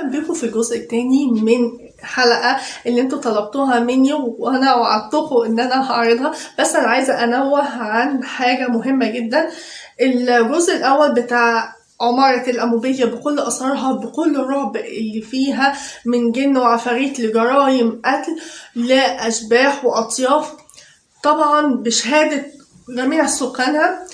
بيكم في الجزء التاني من حلقة اللي انتوا طلبتوها مني، وانا وعدتكم ان انا هعرضها. بس انا عايزة انوه عن حاجة مهمة جدا. الجزء الاول بتاع عمارة الأموبيليا بكل أسرارها، بكل الرعب اللي فيها من جن وعفاريت لجرائم قتل لأشباح وأطياف، طبعا بشهادة جميع سكانها.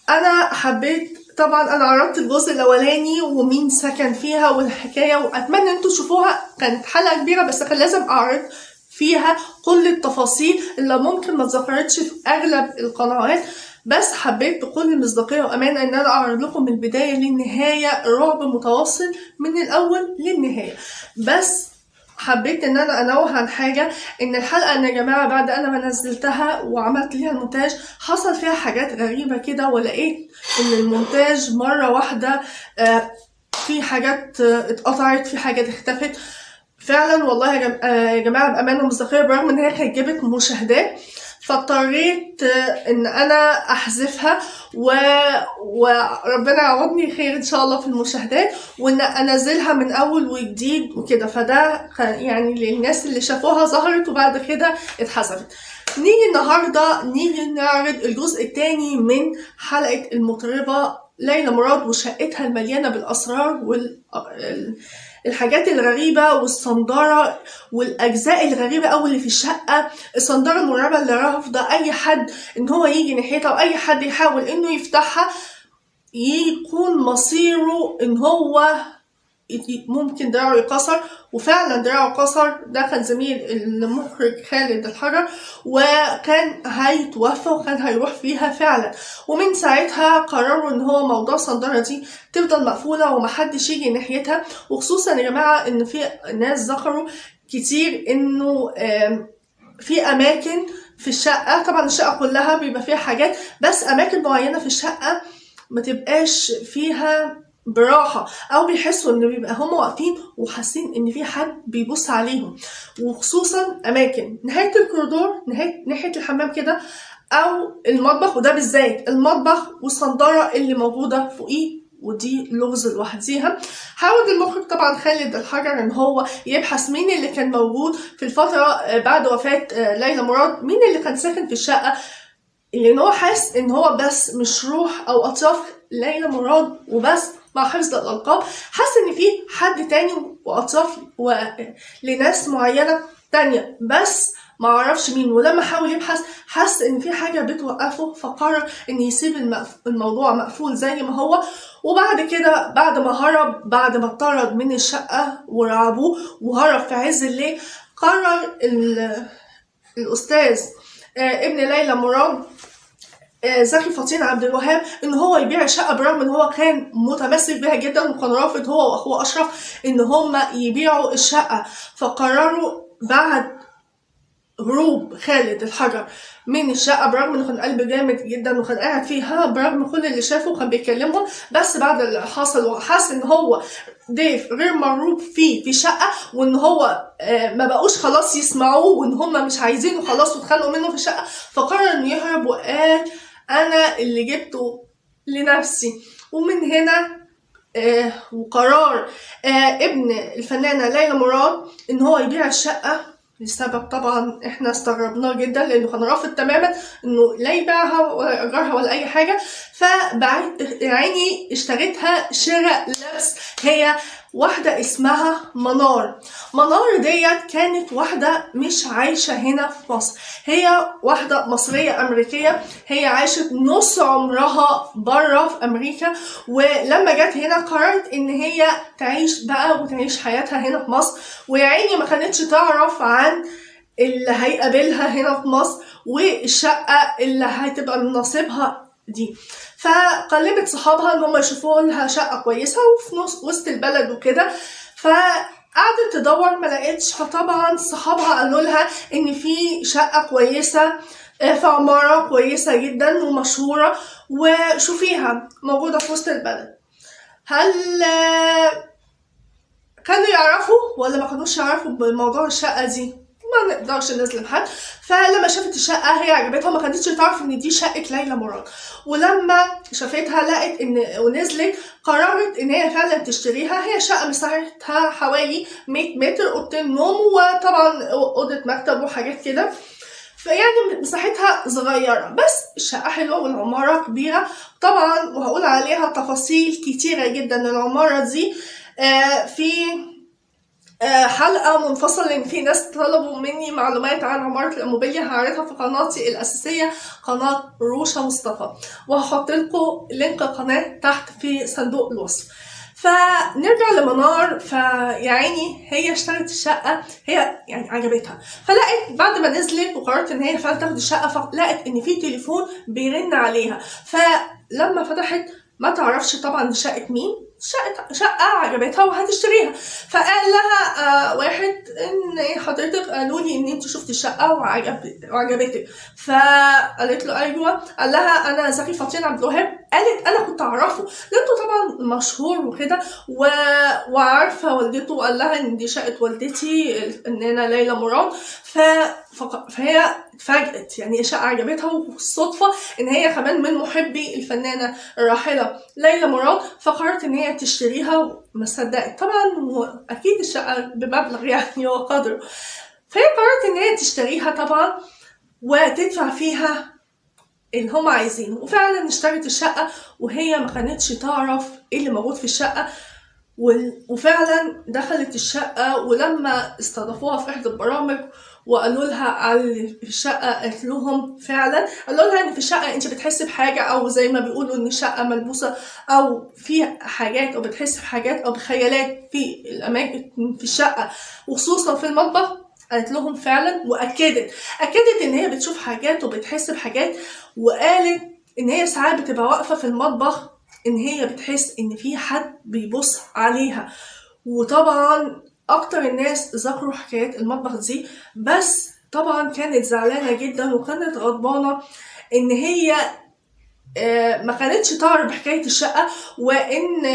أنا حبيت طبعا انا عرضت الجزء الاولاني ومين سكن فيها والحكايه، واتمنى انتوا تشوفوها. كانت حلقه كبيره بس كان لازم اعرض فيها كل التفاصيل اللي ممكن ما اتذكرتش في اغلب القنوات، بس حبيت بكل مصداقيه وامانه ان انا اعرض لكم من البدايه للنهايه رعب متواصل من الاول للنهايه. بس حبيت ان انا انوه عن حاجه، ان الحلقه يا جماعه بعد انا ما نزلتها وعملت ليها المونتاج حصل فيها حاجات غريبه كده، ولقيت ان المونتاج مره واحده في حاجات اتقطعت، في حاجات اختفت فعلا. والله يا جماعه بامانه مصداقيه، برغم ان هي كانت جابت مشاهدات فاضطريت ان انا احذفها وربنا يعوضني خير ان شاء الله في المشاهدات، وان انزلها من اول وجديد وكده. فده يعني للناس اللي شافوها ظهرت وبعد كده اتحذفت. نيجي النهارده نعرض الجزء الثاني من حلقه المطربه ليلى مراد وشقتها المليانه بالاسرار الحاجات الغريبة والصندارة والأجزاء الغريبة أوي اللي في الشقة. الصندارة المرعبة اللي رافضة أي حد إن هو يجي ناحيتها، أو أي حد يحاول إنه يفتحها يكون مصيره إن هو ممكن دراعه يكسر. وفعلا دراعه كسر. ده كان زميل المخرج خالد الحجر، وكان هيتوفى وكان هيروح فيها فعلا. ومن ساعتها قرروا ان هو موضوع الصندارة دي تفضل مقفولة ومحدش يجي ناحيتها. وخصوصا يا جماعة ان في ناس ذكروا كتير انه في اماكن في الشقة، طبعا الشقة كلها بيبقى فيها حاجات، بس اماكن معينة في الشقة ما تبقاش فيها براحة، او بيحسوا ان بيبقى هم واقفين وحاسين ان في حد بيبص عليهم. وخصوصا اماكن نهاية الكوريدور، ناحية الحمام كده، او المطبخ، وده بالذات المطبخ والصندارة اللي موجودة فوقيه، ودي لغز لوحديها. حاول المخرج طبعا خالد الحجر ان هو يبحث مين اللي كان موجود في الفترة بعد وفاة ليلى مراد، مين اللي كان ساكن في الشقة، لان هو حاسس ان هو بس مش روح او اطراف ليلى مراد وبس مع حفظ الالقاب، حاسس ان في حد تاني واطراف لناس معينه تانية بس ما عرفش مين. ولما حاول يبحث حس ان في حاجه بتوقفه، فقرر ان يسيب الموضوع مقفول زي ما هو. وبعد كده بعد ما هرب، بعد ما اتطرد من الشقه ورعبوه وهرب في عز الليل، قرر الاستاذ ابن ليلى مراد زكي فطين عبد الوهاب ان هو يبيع الشقه، برغم ان هو كان متمسك بها جدا وكان رافض هو واخوه اشرف ان هما يبيعوا الشقه. فقرروا بعد هروب خالد الحجر من الشقه، برغم انه كان قلب جامد جدا وكان قاعد فيها برغم كل اللي شافه وكان بيكلمهم، بس بعد اللي حصل وحس ان هو ضيف غير مرغوب فيه في الشقه، وان هو ما بقوش خلاص يسمعوه وان هم مش عايزينه خلاص واتخانقوا منه في الشقه، فقرر انه يهرب وقال انا اللي جبته لنفسي. ومن هنا وقرار ابن الفنانة ليلى مراد ان هو يبيع الشقة لسبب طبعا احنا استغربناه جدا، لانه كان رافض تماما انه لا يبيعها ولا يأجرها ولا اي حاجة. فبعت عيني اشتريتها شراء لبس. هي واحدة اسمها منار. منار ديت كانت واحدة مش عايشة هنا في مصر، هي واحدة مصرية أمريكية، هي عاشت نص عمرها برا في أمريكا، ولما جت هنا قررت إن هي تعيش بقى وتعيش حياتها هنا في مصر. ويعيني ما كانتش تعرف عن اللي هيقابلها هنا في مصر والشقة اللي هتبقى من نصيبها دي. فقلبت صحابها ان هم يشوفوا لها شقه كويسه وفي وسط البلد وكده، فقعدت تدور ما لقيتش. فطبعا صحابها قالوا لها ان في شقه كويسه في عماره كويسه جدا ومشهوره وشوفيها موجوده في وسط البلد. هل كانوا يعرفوا ولا ما كانوش يعرفوا بموضوع الشقه دي؟ ما نقدرش نظلم حد. فلما شافت الشقه هي عجبتها، ما كانتش تعرف ان دي شقه ليلى مراد، ولما شافتها لقت ان ونزلت قررت ان هي فعلا تشتريها. هي شقه مساحتها حوالي 100 متر، اوضتين نوم وطبعا اوضه مكتب وحاجات كده، فيعني مساحتها صغيرة، بس الشقة حلوة والعمارة كبيرة طبعا، وهقول عليها تفاصيل كتيرة جدا. العمارة دي في حلقة منفصلة، لأن في ناس طلبوا مني معلومات عن عمارة الأموبيليا، هعرضها في قناتي الأساسية قناة روشا مصطفى، وهحط لكم لينك القناة تحت في صندوق الوصف. فنرجع لمنار. فيعني هي اشترت الشقة، هي يعني عجبتها، فلقت بعد ما نزلت وقررت ان هي فعلا تاخد الشقة، فلقت ان في تليفون بيرن عليها. فلما فتحت ما تعرفش طبعا دي شقة مين، شقة عجبتها وهتشتريها. فقال لها واحد ان حضرتك قالوا لي ان انت شفتي الشقة وعجبتك. فقالت له ايوه. قال لها انا زكي فطين عبد الوهاب. قالت انا كنت اعرفه لانه طبعا مشهور وكده وعارفه والدته. وقال لها ان دي شقه والدتي الفنانه ليلى مراد. فهي اتفاجئت، يعني الشقه عجبتها، والصدفه ان هي كمان من محبي الفنانه الراحله ليلى مراد، فقررت ان هي تشتريها وما صدقت طبعا، واكيد الشقه بمبلغ يعني وقدره. فهي قررت ان هي تشتريها طبعا وتدفع فيها اللي هم عايزينه، وفعلا اشترت الشقة وهي ما كانتش تعرف ايه اللي موجود في الشقة. وفعلا دخلت الشقة، ولما استضافوها في احدى البرامج وقالوا لها على اللي في الشقة، قالت لهم فعلا، قالوا لها ان في الشقة انت بتحسي بحاجة، او زي ما بيقولوا ان الشقة ملبوسة او في حاجات، او بتحسي بحاجات او بخيالات في الاماكن في الشقة وخصوصا في المطبخ. قالت لهم فعلا، واكدت ان هي بتشوف حاجات وبتحس بحاجات، وقالت ان هي ساعات بتبقى واقفه في المطبخ ان هي بتحس ان في حد بيبص عليها. وطبعا اكتر الناس ذكروا حكاية المطبخ دي، بس طبعا كانت زعلانه جدا وكانت غضبانه ان هي ما كانتش تعرف بحكايه الشقه، وان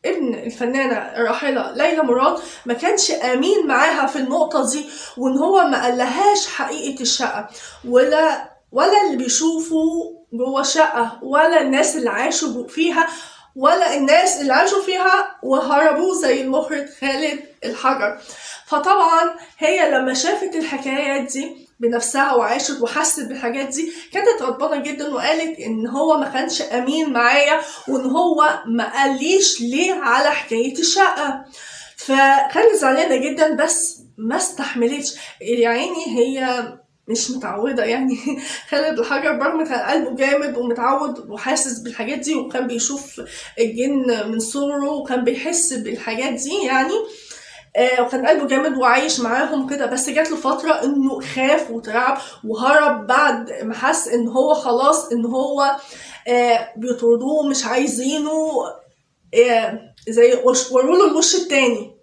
ابن الفنانة الراحلة ليلى مراد ما كانش امين معاها في النقطة دي، وان هو ما قالهاش حقيقة الشقة، ولا اللي بيشوفوا جوه الشقة، ولا الناس اللي عاشوا فيها، ولا الناس اللي عاشوا فيها وهربوا زي المخرج خالد الحجر. فطبعا هي لما شافت الحكايات دي بنفسها وعاشت وحست بالحاجات دي كانت غضبانه جدا، وقالت ان هو ما كانش امين معايا، وان هو ما قاليش ليه على حكايه الشقه. فكانت زعلانه جدا بس ما استحملتش، يعني هي مش متعودة يعني خالد الحجر برغم كان قلبه جامد ومتعود وحاسس بالحاجات دي، وكان بيشوف الجن من صغره وكان بيحس بالحاجات دي يعني، وكان قلبه جامد وعايش معاهم كده، بس جات له فترة انه خاف وترعب وهرب بعد ما حس ان هو خلاص ان هو بيطردوه مش عايزينه، زي وروا له الوش التاني.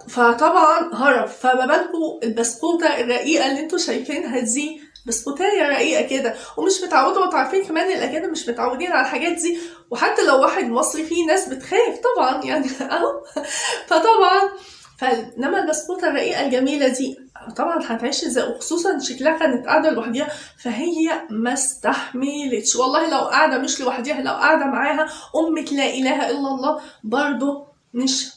فطبعا هرب. فما بالكم البسكوته الرقيقه اللي انتوا شايفينها دي، بسكوتايه رقيقه كده ومش متعوده، وانتوا عارفين كمان الاجانب مش متعودين على الحاجات دي، وحتى لو واحد مصري في ناس بتخاف طبعا يعني اهو. فطبعا انما البسكوته الرقيقه الجميله دي طبعا هتعيش ازاي، وخصوصا شكلها كانت قاعده لوحديها، فهي ما استحملتش والله. لو قاعده مش لوحديها، لو قاعده معاها امك لا اله الا الله برضه مش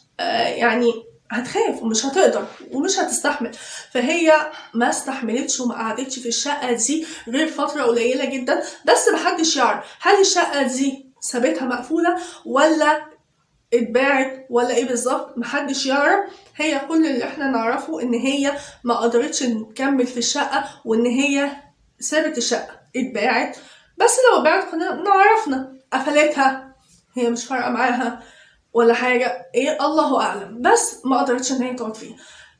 يعني هتخاف ومش هتقدر ومش هتستحمل. فهي ما استحملتش وما قعدتش في الشقة دي غير فترة قليلة جدا، بس محدش يعرف هل الشقة دي سابتها مقفولة ولا اتباعت ولا ايه بالظبط، محدش يعرف. هي كل اللي احنا نعرفه ان هي ما قدرتش نكمل في الشقة، وان هي سابت الشقة اتباعت، بس لو باعت كنا عرفنا. قفلتها، هي مش فارقة معاها ولا حاجة، ايه الله اعلم، بس ما قدرتش ان هي تقعد فيها.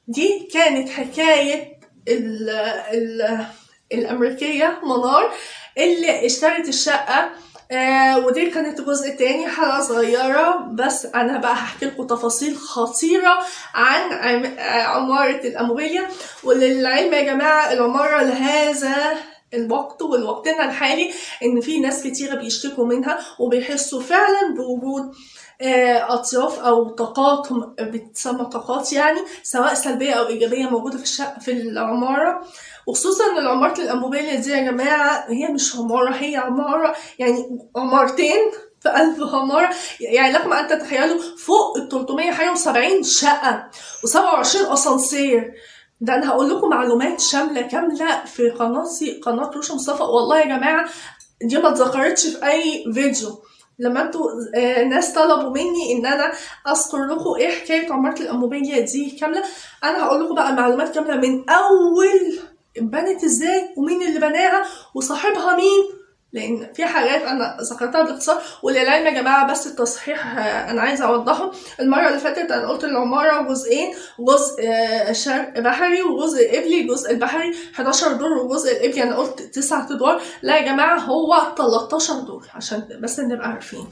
دي كانت حكاية الامريكية منار اللي اشترت الشقة. ودي كانت الجزء التاني، حلقة صغيرة، بس انا بقى هحكي لكم تفاصيل خطيرة عن عمارة الأموبيليا. وللعلم يا جماعة العمارة لهذا الوقت والوقتنا الحالي ان في ناس كتيرة بيشتكوا منها وبيحسوا فعلا بوجود اطياف او طاقات بتسمى طاقات يعني سواء سلبيه او ايجابيه موجوده في العماره. وخصوصا ان عماره الانبوبيه دي يا جماعه هي مش عماره، هي عماره يعني عمارتين في قلب عماره، يعني لكم ان تتخيلوا فوق ال 370 شقه و27 اسانسير. ده انا هقول لكم معلومات شامله كامله في قناه روشا مصطفى، والله يا جماعه دي ما اتذكرتش في اي فيديو. لما انتوا ناس طلبوا مني ان انا اذكر لكم ايه حكايه عماره الانبوبيه دي كامله، انا هقول لكم بقى معلومات كامله من اول اتبنت ازاي ومين اللي بناها وصاحبها مين، لان في حاجات انا ذكرتها باختصار. وللعلم يا جماعه بس التصحيح انا عايزه اوضحه، المره اللي فاتت انا قلت العماره جزئين، جزء شرق بحري وجزء قبلي. الجزء البحري 11 دور والجزء القبلي انا قلت 9 ادوار. لا يا جماعه هو 13 دور عشان بس نبقى عارفين.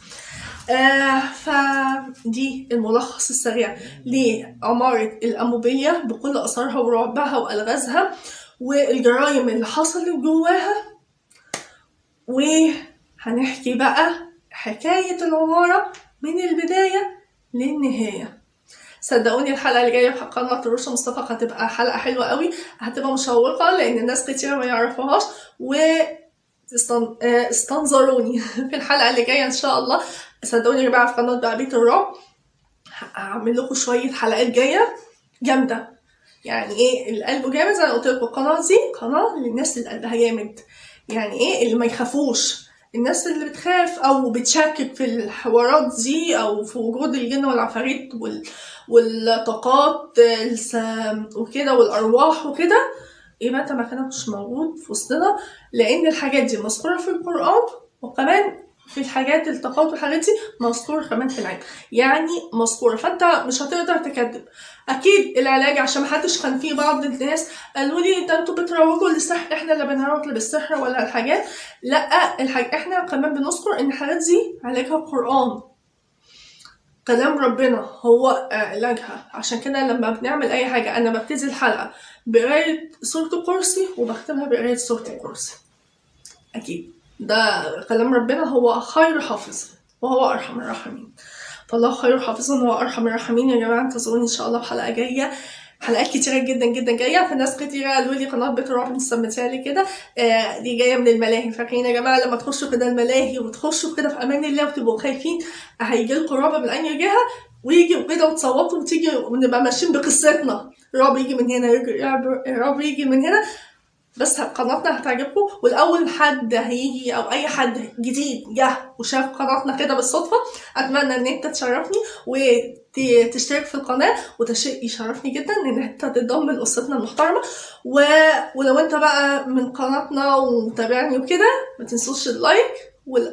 فدي الملخص السريع لعماره الانبوبيه بكل اثارها ورعبها والغازها والجرائم اللي حصلت جواها. وهنحكي بقى حكاية العمارة من البداية للنهاية. صدقوني الحلقة اللي جاية في قناة روشا مصطفى هتبقى حلقة حلوة قوي، هتبقى مشوقة لأن ناس كتير ما يعرفوهاش. استنظروني في الحلقة اللي جاية إن شاء الله. صدقوني يا جماعة في قناة بقى بيت الرعب هعمل لكم شوية حلقات جاية جامدة، يعني ايه القلب جامد زي ما قلت لكم. القناة دي قناة للناس اللي قلبها جامد، يعني ايه اللي ما يخافوش، الناس اللي بتخاف او بتشكك في الحوارات دي او في وجود الجن والعفاريت والطاقات وكده والارواح وكده، يبقى انت مكانك موجود في وسطنا، لان الحاجات دي مذكوره في القرآن وكمان في الحاجات الطاقات والحاجات دي مذكوره كمان في العلم، يعني مذكوره، فانت مش هتقدر تكذب. اكيد العلاج عشان محدش كان فيه بعض الناس قالوا لي ده انتوا بتروجوا للسحر، احنا اللي بنروج للسحر ولا الحاجات، لا احنا كمان بنذكر ان الحاجات دي علاجها القرآن، كلام ربنا هو علاجها. عشان كده لما بنعمل اي حاجه انا ببتدي الحلقه بقرايه سوره الكرسي وبختمها بقرايه سوره الكرسي. اكيد ده كلام ربنا هو خير حافظ وهو ارحم الراحمين، فالله خير حافظا وهو ارحم الراحمين. يا جماعه انتظروني ان شاء الله في حلقه جايه، حلقات كتيره جدا جدا جايه. في ناس كتيره قالوا لي قناه بيت الرعب سميتها لي كده، دي جايه من الملاهي. فاكرين يا جماعه لما تخشوا كده الملاهي وتخشوا كده في امان الله وتبقوا خايفين هيجي لكم رعب من اي جهه ويجي وكده وتصوتوا وتيجي ونبقى ماشيين بقصتنا، رعب يجي من هنا رعب يجي من هنا. بس قناتنا هتعجبكم، والاول حد هيجي او اي حد جديد جه وشاف قناتنا كده بالصدفه اتمنى ان انت تشرفني وتشترك في القناه، وده شيء يشرفني جدا ان انت تنضم لاسرتنا المحترمه. ولو انت بقى من قناتنا ومتابعني وكده ما تنسوش اللايك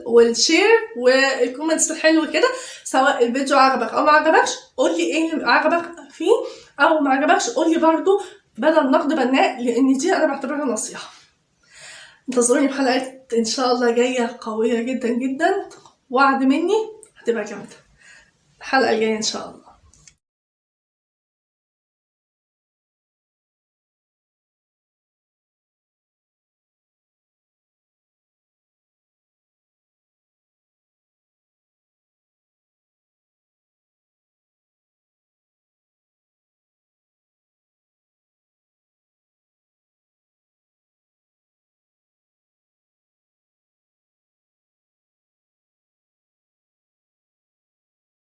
والشير والكومنتس الحلو كده، سواء الفيديو عجبك او ما عجبكش قول لي ايه اللي عجبك فيه، او ما عجبكش قول لي برضو بدل نقد بناء، لان دي انا بعتبرها نصيحه. انتظروني بحلقات ان شاء الله جايه قويه جدا جدا، وعد مني هتبقى جامده الحلقه الجايه ان شاء الله.